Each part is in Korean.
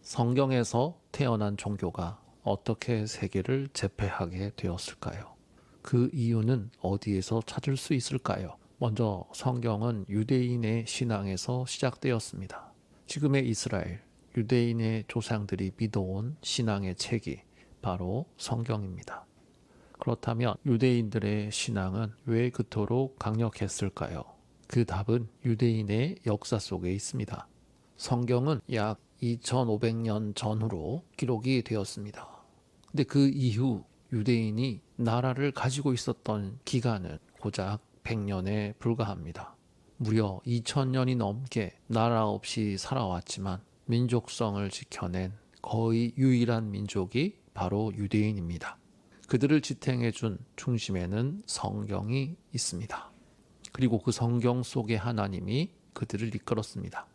성경에서 태어난 종교가 어떻게 세계를 제패하게 되었을까요? 그 이유는 어디에서 찾을 수 있을까요? 먼저 성경은 유대인의 신앙에서 시작되었습니다. 지금의 이스라엘, 유대인의 조상들이 믿어온 신앙의 책이 바로 성경입니다. 그렇다면 유대인들의 신앙은 왜 그토록 강력했을까요? 그 답은 유대인의 역사 속에 있습니다. 성경은 약 2500년 전후로 기록이 되었습니다. 근데 그 이후 유대인이 나라를 가지고 있었던 기간은 고작 100년에 불과합니다. 무려 2000년이 넘게 나라 없이 살아왔지만 민족성을 지켜낸 거의 유일한 민족이 바로 유대인입니다. 그들을 지탱해준 중심에는 성경이 있습니다. 그리고 그 성경 속의 하나님이 그들을 이끌었습니다.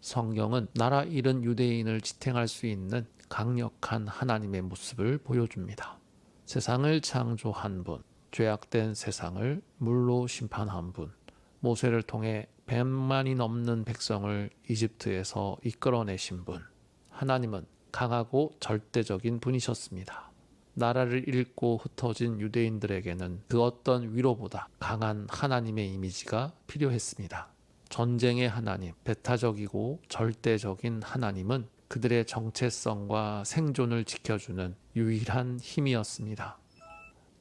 성경은 나라 잃은 유대인을 지탱할 수 있는 강력한 하나님의 모습을 보여줍니다. 세상을 창조한 분, 죄악된 세상을 물로 심판한 분, 모세를 통해 100만이 넘는 백성을 이집트에서 이끌어내신 분, 하나님은 강하고 절대적인 분이셨습니다. 나라를 잃고 흩어진 유대인들에게는 그 어떤 위로보다 강한 하나님의 이미지가 필요했습니다. 전쟁의 하나님, 배타적이고 절대적인 하나님은 그들의 정체성과 생존을 지켜주는 유일한 힘이었습니다.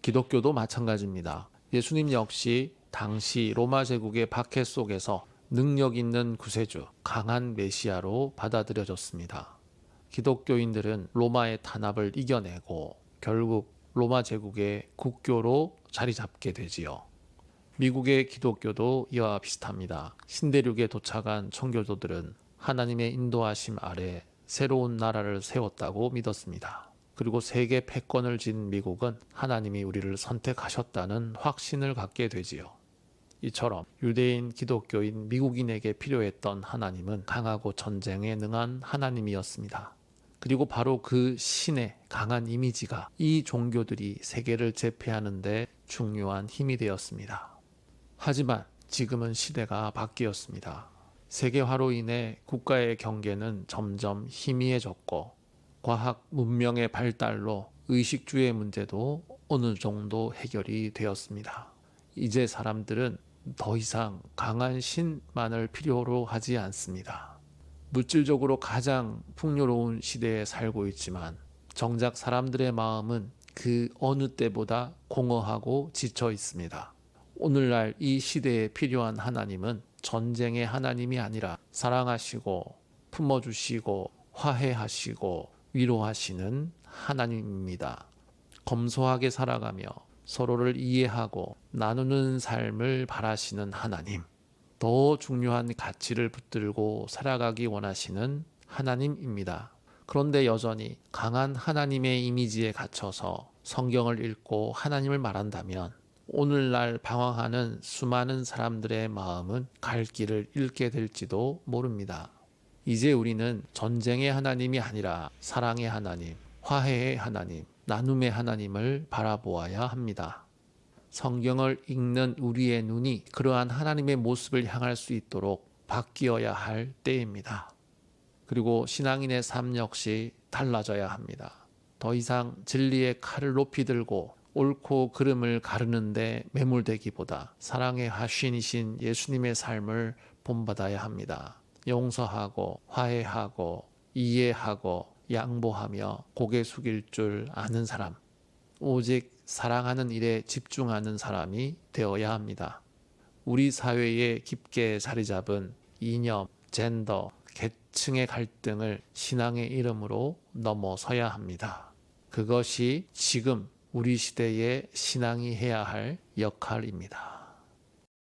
기독교도 마찬가지입니다. 예수님 역시 당시 로마 제국의 박해 속에서 능력 있는 구세주, 강한 메시아로 받아들여졌습니다. 기독교인들은 로마의 탄압을 이겨내고 결국 로마 제국의 국교로 자리 잡게 되지요. 미국의 기독교도 이와 비슷합니다. 신대륙에 도착한 청교도들은 하나님의 인도하심 아래 새로운 나라를 세웠다고 믿었습니다. 그리고 세계 패권을 쥔 미국은 하나님이 우리를 선택하셨다는 확신을 갖게 되지요. 이처럼 유대인, 기독교인, 미국인에게 필요했던 하나님은 강하고 전쟁에 능한 하나님이었습니다. 그리고 바로 그 신의 강한 이미지가 이 종교들이 세계를 제패하는 데 중요한 힘이 되었습니다. 하지만 지금은 시대가 바뀌었습니다. 세계화로 인해 국가의 경계는 점점 희미해졌고 과학 문명의 발달로 의식주의 문제도 어느 정도 해결이 되었습니다. 이제 사람들은 더 이상 강한 신만을 필요로 하지 않습니다. 물질적으로 가장 풍요로운 시대에 살고 있지만 정작 사람들의 마음은 그 어느 때보다 공허하고 지쳐 있습니다. 오늘날 이 시대에 필요한 하나님은 전쟁의 하나님이 아니라 사랑하시고 품어주시고 화해하시고 위로하시는 하나님입니다. 검소하게 살아가며 서로를 이해하고 나누는 삶을 바라시는 하나님, 더 중요한 가치를 붙들고 살아가기 원하시는 하나님입니다. 그런데 여전히 강한 하나님의 이미지에 갇혀서 성경을 읽고 하나님을 말한다면 오늘날 방황하는 수많은 사람들의 마음은 갈 길을 잃게 될지도 모릅니다. 이제 우리는 전쟁의 하나님이 아니라 사랑의 하나님, 화해의 하나님, 나눔의 하나님을 바라보아야 합니다. 성경을 읽는 우리의 눈이 그러한 하나님의 모습을 향할 수 있도록 바뀌어야 할 때입니다. 그리고 신앙인의 삶 역시 달라져야 합니다. 더 이상 진리의 칼을 높이 들고 옳고 그름을 가르는데 매몰되기보다 사랑의 화신이신 예수님의 삶을 본받아야 합니다. 용서하고 화해하고 이해하고 양보하며 고개 숙일 줄 아는 사람, 오직 사랑하는 일에 집중하는 사람이 되어야 합니다. 우리 사회에 깊게 자리 잡은 이념, 젠더, 계층의 갈등을 신앙의 이름으로 넘어서야 합니다. 그것이 지금 우리 시대의 신앙이 해야 할 역할입니다.